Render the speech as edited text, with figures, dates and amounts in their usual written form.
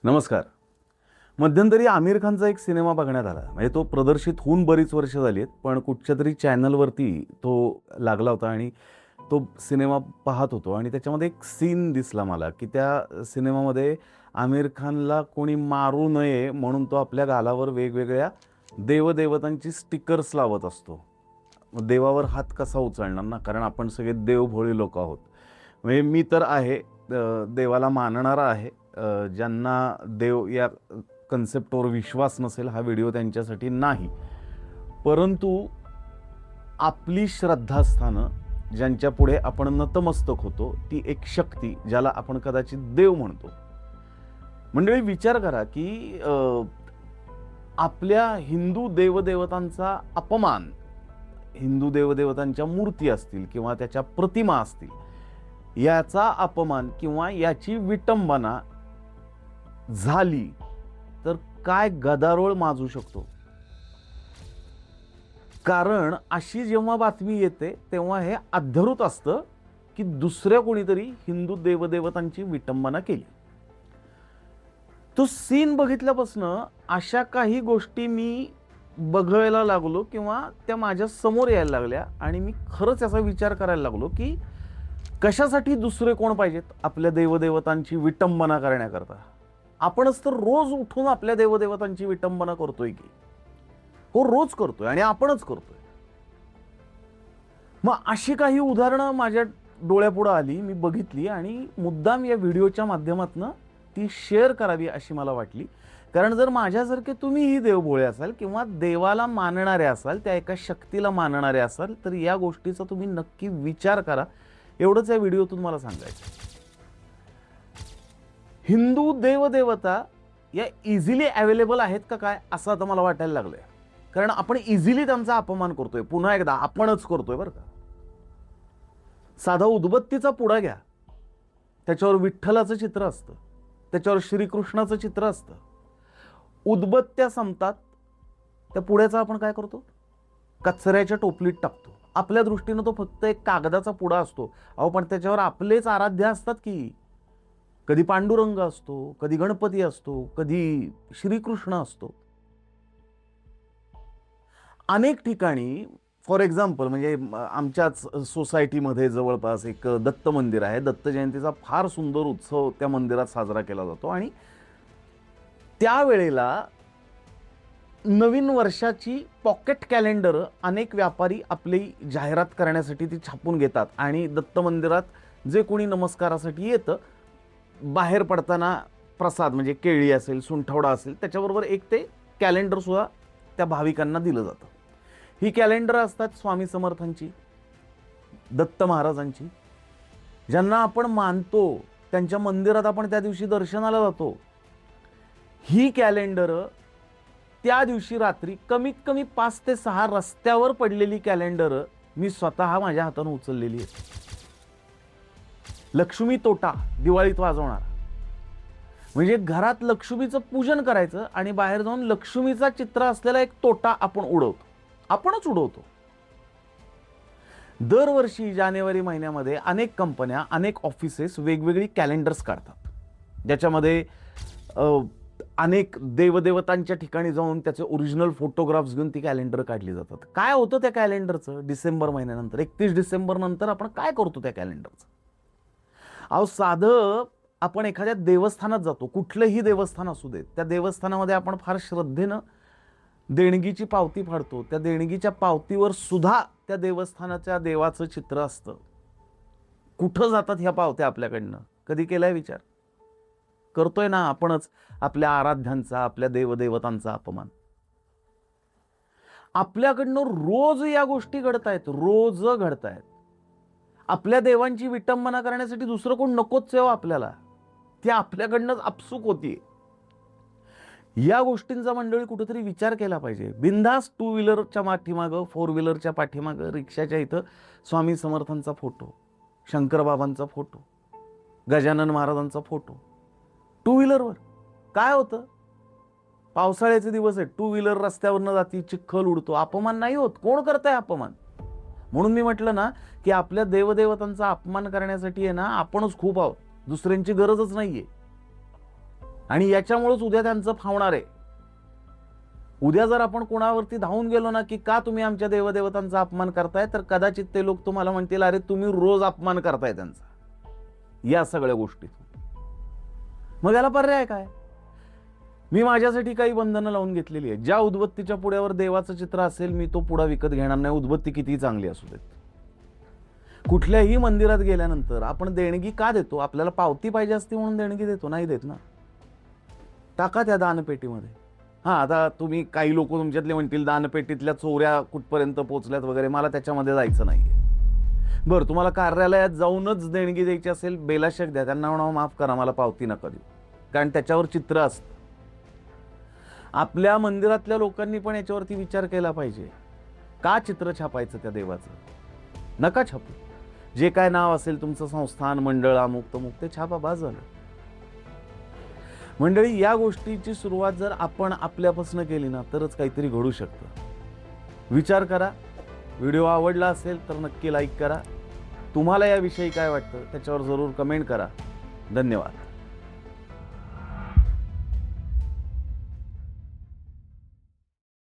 नमस्कार. मध्यंतरी आमिर खानचा एक सिनेमा बघण्यात आला. म्हणजे तो प्रदर्शित होऊन बरीच वर्ष झाली आहेत, पण कुठच्यातरी चॅनलवरती तो लागला होता आणि तो सिनेमा पाहत होतो आणि त्याच्यामध्ये एक सीन दिसला मला, की त्या सिनेमामध्ये आमिर खानला कोणी मारू नये म्हणून तो आपल्या गालावर वेगवेगळ्या देवदेवतांची स्टिकर्स लावत असतो. मग देवावर हात कसा उचलणार ना, कारण आपण सगळे देवभोळे लोक आहोत. म्हणजे मी तर आहे, देवाला मानणारा आहे. ज्यांना देव या कन्सेप्टवर विश्वास नसेल, हा व्हिडिओ त्यांच्यासाठी नाही. परंतु आपली श्रद्धास्थानं ज्यांच्या पुढे आपण नतमस्तक होतो, ती एक शक्ती ज्याला आपण कदाचित देव म्हणतो. मंडळी, विचार करा की आपल्या हिंदू देवदेवतांचा अपमान, हिंदू देवदेवतांच्या मूर्ती असतील किंवा त्याच्या प्रतिमा असतील, याचा अपमान किंवा याची विटंबना झाली तर काय गदारोळ माजू शकतो. कारण अशी जेव्हा बातमी येते तेव्हा हे अध्याहृत असतं की दुसऱ्या कोणीतरी हिंदू देवदेवतांची विटंबना केली. तो सीन बघितल्यापासून अशा काही गोष्टी मी बघायला लागलो किंवा त्या माझ्या समोर यायला लागल्या आणि मी खरंच याचा विचार करायला लागलो की कशासाठी दुसरे कोण पाहिजेत आपल्या देवदेवतांची विटंबना करण्याकरता. आपणच तर रोज उठून आपल्या देवदेवतांची विटंबना करतोय की हो, रोज करतोय आणि आपणच करतोय. मग अशी काही उदाहरणं माझ्या डोळ्यापुढे आली, मी बघितली आणि मुद्दाम या व्हिडिओच्या माध्यमातून ती शेअर करावी अशी मला वाटली. कारण जर माझ्यासारखे तुम्हीही देवभोळे असाल किंवा देवाला मानणारे असाल, त्या एका शक्तीला मानणारे असाल, तर या गोष्टीचा तुम्ही नक्की विचार करा, एवढंच या व्हिडिओतून मला सांगायचं. हिंदू देवदेवता या इझिली अवेलेबल आहेत का काय असं आता मला वाटायला लागलंय. कारण आपण इझिली त्यांचा अपमान करतोय. पुन्हा एकदा आपणच करतोय बरं का. साधा उदबत्तीचा पुडा घ्या, त्याच्यावर विठ्ठलाचं चित्र असतं, त्याच्यावर श्रीकृष्णाचं चित्र असतं. उदबत्त्या संपतात, त्या पुड्याचा आपण काय करतो, कचऱ्याच्या टोपलीत टाकतो. आपल्या दृष्टीनं तो फक्त एक कागदाचा पुडा असतो. अहो, पण त्याच्यावर आपलेच आराध्य असतात की. कधी पांडुरंग असतो, कधी गणपती असतो, कधी श्रीकृष्ण असतो. अनेक ठिकाणी फॉर एक्झाम्पल म्हणजे आमच्याच सोसायटीमध्ये जवळपास एक दत्त मंदिर आहे. दत्त जयंतीचा फार सुंदर उत्सव त्या मंदिरात साजरा केला जातो आणि त्यावेळेला नवीन वर्षाची पॉकेट कॅलेंडर अनेक व्यापारी आपली जाहिरात करण्यासाठी ती छापून घेतात आणि दत्त मंदिरात जे कोणी नमस्कारासाठी येतं, बाहेर पडताना प्रसाद म्हणजे केळी असेल, सुंठवडा असेल, त्याच्याबरोबर एक ते कॅलेंडर सुद्धा त्या भाविकांना दिलं जातं. ही कॅलेंडर असतात स्वामी समर्थांची, दत्त महाराजांची, ज्यांना आपण मानतो, त्यांच्या मंदिरात आपण त्या दिवशी दर्शनाला जातो. ही कॅलेंडर त्या दिवशी रात्री कमीत कमी 5 ते 6 रस्त्यावर पडलेली कॅलेंडर मी स्वतः माझ्या हाताने उचललेली आहे. लक्ष्मी तोटा दिवाळीत वाजवणार म्हणजे घरात लक्ष्मीचं पूजन करायचं आणि बाहेर जाऊन लक्ष्मीचा चित्र असलेला एक तोटा आपण उडवतो, आपणच उडवतो. दरवर्षी जानेवारी महिन्यामध्ये अनेक कंपन्या, अनेक ऑफिसेस वेगवेगळी कॅलेंडर्स काढतात, ज्याच्यामध्ये अनेक देवदेवतांच्या ठिकाणी जाऊन त्याचे ओरिजिनल फोटोग्राफ्स घेऊन ती कॅलेंडर काढली जातात. काय होतं त्या कॅलेंडरचं डिसेंबर महिन्यानंतर, 31 डिसेंबर नंतर आपण काय करतो त्या कॅलेंडरचं? अहो, साधं आपण एखाद्या देवस्थानात जातो, कुठलंही देवस्थान असू देत, त्या देवस्थानामध्ये आपण फार श्रद्धेनं देणगीची पावती फाडतो. त्या देणगीच्या पावतीवर सुद्धा त्या देवस्थानाच्या देवाचं चित्र असतं. कुठं जातात ह्या पावत्या आपल्याकडनं? कधी केलाय विचार? करतोय ना आपणच आपल्या आराध्यांचा, आपल्या देवदेवतांचा अपमान. आपल्याकडनं रोज या गोष्टी घडतायत, रोज घडतायत. आपल्या देवांची विटंबना करण्यासाठी दुसरं कोण नकोच आहे आपल्याला. ती आपल्याकडनंच आपसूक होतीये. या गोष्टींचा मंडळी कुठेतरी विचार केला पाहिजे. बिनधास्त 2 व्हीलरच्या पाठीमागं, 4 व्हीलरच्या पाठीमागं, रिक्षाच्या इथं स्वामी समर्थांचा फोटो, शंकरबाबांचा फोटो, गजानन महाराजांचा फोटो 2 व्हीलरवर. काय होतं? पावसाळ्याचे दिवस आहेत, 2 व्हीलर रस्त्यावरनं जाती, चिखल उडतो, अपमान नाही होत? कोण करताय अपमान? म्हणून मी म्हटलं ना की आपल्या देवदेवतांचा अपमान करण्यासाठी आहे ना आपणच खूप आहोत, दुसऱ्यांची गरजच नाहीये. आणि याच्यामुळेच उद्या त्यांचं फावणार आहे. उद्या जर आपण कोणावरती धावून गेलो ना, की का तुम्ही आमच्या देवदेवतांचा अपमान करताय, तर कदाचित ते लोक तुम्हाला म्हणतील, अरे तुम्ही रोज अपमान करताय त्यांचा या सगळ्या गोष्टीतून. मग याला पर्याय काय? मी माझ्यासाठी काही बंधनं लावून घेतलेली आहे. ज्या उदबत्तीच्या पुड्यावर देवाचं चित्र असेल, मी तो पुडा विकत घेणार नाही, उदबत्ती कितीही चांगली असू देत. कुठल्याही मंदिरात गेल्यानंतर आपण देणगी का देतो? आपल्याला पावती पाहिजे असते म्हणून देणगी देतो, नाही देत ना. टाका त्या दानपेटीमध्ये. हां, आता तुम्ही काही लोक तुमच्यातले म्हणतील दानपेटीतल्या चोऱ्या कुठपर्यंत पोहोचल्यात वगैरे, मला त्याच्यामध्ये जायचं नाहीये. बरं, तुम्हाला कार्यालयात जाऊनच देणगी द्यायची असेल, बेलाशक द्या. त्यांना म्हणावं माफ करा, मला पावती नका देऊ, कारण त्याच्यावर चित्र असतं. आपल्या मंदिरातल्या लोकांनी पण याच्यावरती विचार केला पाहिजे. का चित्र छापायचं त्या देवाचं? नका छापू. जे काय नाव असेल तुमचं, संस्थान, मंडळ, अमुक तमुक, ते छापा, बास झालं. मंडळी, या गोष्टीची सुरुवात जर आपण आपल्यापासून केली ना, तरच काहीतरी घडू शकतं. विचार करा. व्हिडिओ आवडला असेल तर नक्की लाईक करा. तुम्हाला याविषयी काय वाटतं त्याच्यावर जरूर कमेंट करा. धन्यवाद.